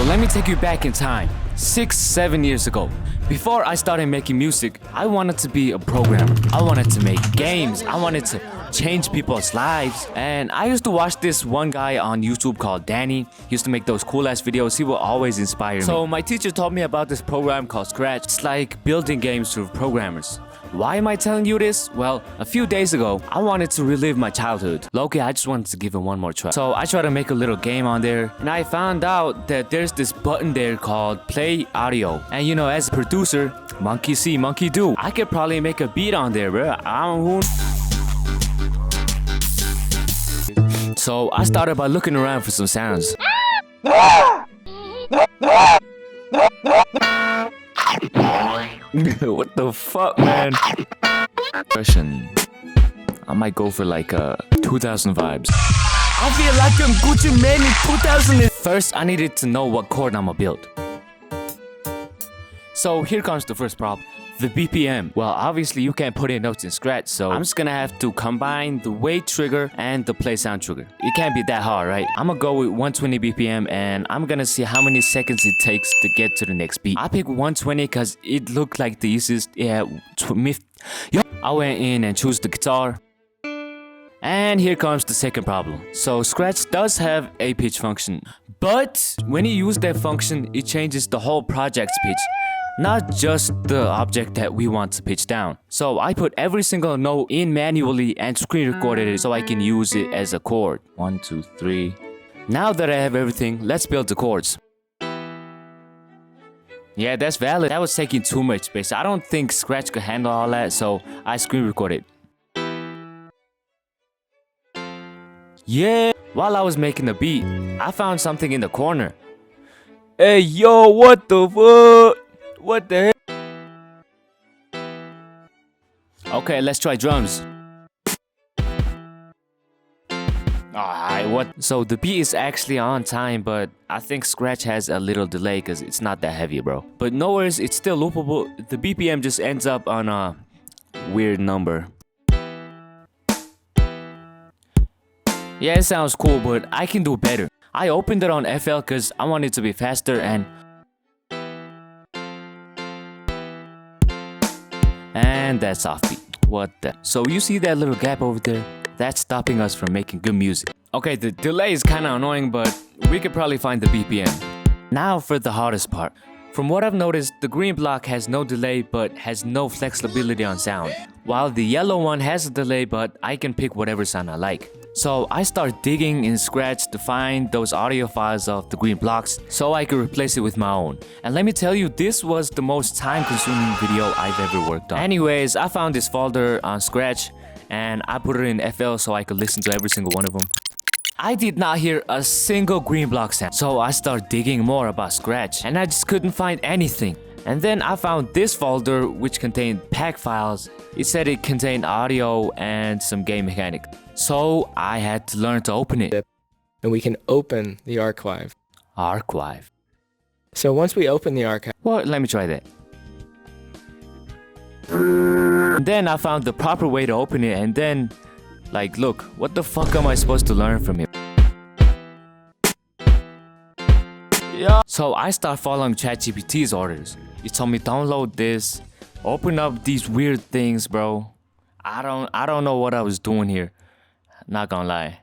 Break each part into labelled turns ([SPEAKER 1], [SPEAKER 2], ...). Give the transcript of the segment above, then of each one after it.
[SPEAKER 1] let me take you back in time, 6-7 years ago. Before I started making music, I wanted to be a programmer. I wanted to make games. I wanted to change people's lives. And I used to watch this one guy on YouTube called Danny. He used to make those cool ass videos. He will always inspire me. So my teacher told me about this program called Scratch. It's like building games through programmers. Why am I telling you this? Well, a few days ago, I wanted to relive my childhood. Lowkey, I just wanted to give it one more try. So I tried to make a little game on there, and I found out that there's this button there called play audio. And you know, as a producer, monkey see, monkey do. I could probably make a beat on there, bro. So I started by looking around for some sounds. What the fuck, man? Question. I might go for like 2000 vibes. I feel like I'm Gucci Mane in 2000. First, I needed to know what chord I'ma build. So here comes the first problem. The BPM. Well, obviously you can't put in notes in Scratch, so I'm just gonna have to combine the wait trigger and the play sound trigger. It can't be that hard, right? I'm gonna go with 120 BPM and I'm gonna see how many seconds it takes to get to the next beat. I picked 120 because it looked like the easiest. Yeah, I went in and chose the guitar. And here comes the second problem. So Scratch does have a pitch function, but when you use that function, it changes the whole project's pitch. Not just the object that we want to pitch down. So I put every single note in manually and screen recorded it so I can use it as a chord. 1, 2, 3. Now that I have everything, let's build the chords. Yeah, that's valid. That was taking too much space. I don't think Scratch could handle all that, so I screen recorded. Yeah, while I was making the beat, I found something in the corner. Hey yo, what the fuck? What the heck? Okay, let's try drums. Alright, what? So the beat is actually on time, but I think Scratch has a little delay because it's not that heavy, bro. But no worries, it's still loopable. The BPM just ends up on a weird number. Yeah, it sounds cool, but I can do better. I opened it on FL because I want it to be faster and that's offbeat. What the? So you see that little gap over there? That's stopping us from making good music. Okay, the delay is kind of annoying, but we could probably find the BPM. Now for the hardest part. From what I've noticed, the green block has no delay but has no flexibility on sound, while the yellow one has a delay but I can pick whatever sound I like. So I start digging in Scratch to find those audio files of the green blocks so I could replace it with my own. And let me tell you, this was the most time-consuming video I've ever worked on. Anyways, I found this folder on Scratch and I put it in FL so I could listen to every single one of them. I did not hear a single green block sound, so I started digging more about Scratch and I just couldn't find anything. And then I found this folder which contained pack files. It said it contained audio and some game mechanic. So I had to learn to open it.
[SPEAKER 2] And we can open the archive.
[SPEAKER 1] Archive.
[SPEAKER 2] So once we open the archive...
[SPEAKER 1] Well, let me try that. And then I found the proper way to open it and then... Like, look, what the fuck am I supposed to learn from it? Yeah. So I start following ChatGPT's orders. It told me download this, open up these weird things, bro. I don't know what I was doing here. Not gonna lie,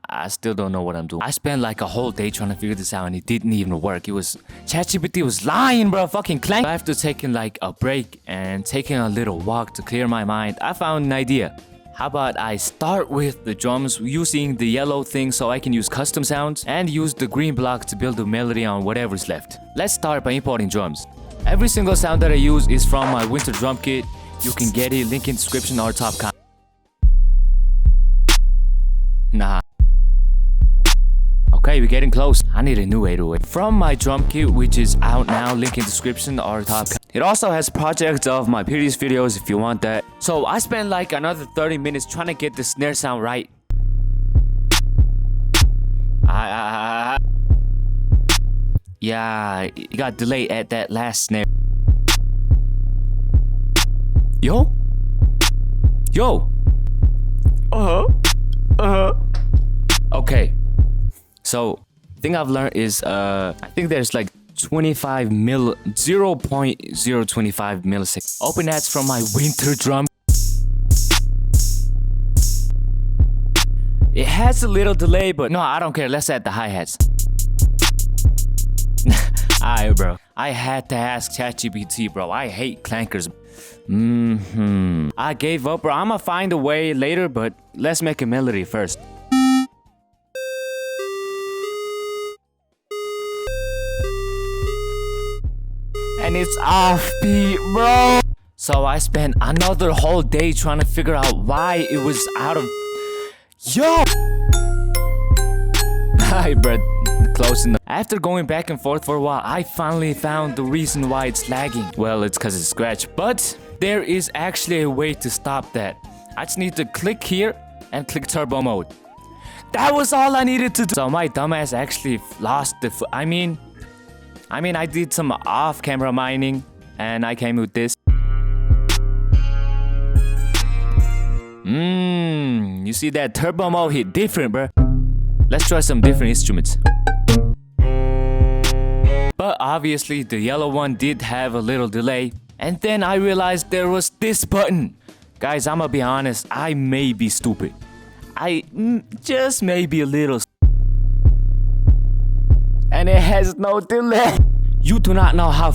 [SPEAKER 1] I still don't know what I'm doing. I spent like a whole day trying to figure this out and it didn't even work. ChatGPT was lying, bro, fucking clank. After taking like a break and taking a little walk to clear my mind, I found an idea. How about I start with the drums using the yellow thing so I can use custom sounds and use the green block to build a melody on whatever's left. Let's start by importing drums. Every single sound that I use is from my winter drum kit. You can get it, link in description or top comment. Nah. Okay, we're getting close. I need a new 808. From my drum kit, which is out now, link in description or top. It also has projects of my previous videos if you want that. So I spent like another 30 minutes trying to get the snare sound right. Yeah, it got delayed at that last snare. Yo? Okay. So thing I've learned is I think there's like 0.025 milliseconds. Open hats from my winter drum. It has a little delay, but no, I don't care. Let's add the hi-hats. Alright, bro. I had to ask ChatGPT, bro. I hate clankers. I gave up, bro. I'ma find a way later, but let's make a melody first. And it's offbeat, bro. So I spent another whole day trying to figure out why it was out of... Yo! Hi, bro. Close enough. After going back and forth for a while, I finally found the reason why it's lagging. Well, it's because it's scratch, but there is actually a way to stop that. I just need to click here and click turbo mode. That was all I needed to do. So my dumbass actually lost the... I mean, I did some off-camera mining, and I came with this. You see that turbo mode hit different, bro. Let's try some different instruments. But obviously, the yellow one did have a little delay. And then I realized there was this button. Guys, I'ma be honest, I may be stupid. I just may be a little. And it has no delay. You do not know how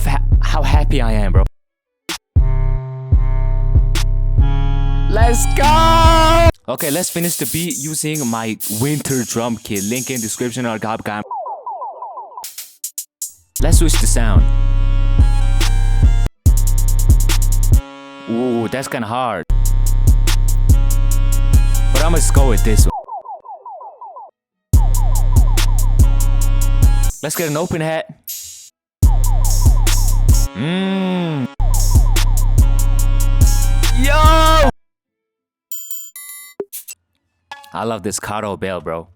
[SPEAKER 1] happy I am, bro. Let's go! Okay, let's finish the beat using my winter drum kit. Link in description or gobcam. Let's switch the sound. Ooh, that's kinda hard. But I'ma just go with this one. Let's get an open hat. Yo! I love this Caro bell, bro.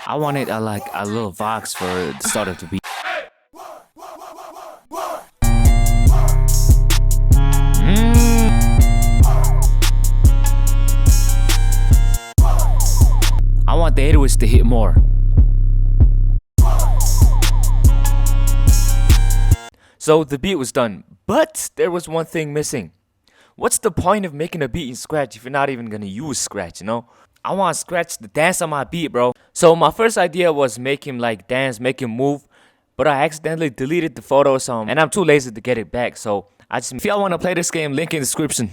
[SPEAKER 1] I wanted like a little vox for the start of the beat. I want the 808s to hit more. So the beat was done, but there was one thing missing. What's the point of making a beat in Scratch if you're not even gonna use Scratch, you know? I want Scratch to dance on my beat, bro. So my first idea was make him like dance, make him move, but I accidentally deleted the photos and I'm too lazy to get it back. So if y'all wanna play this game, link in the description.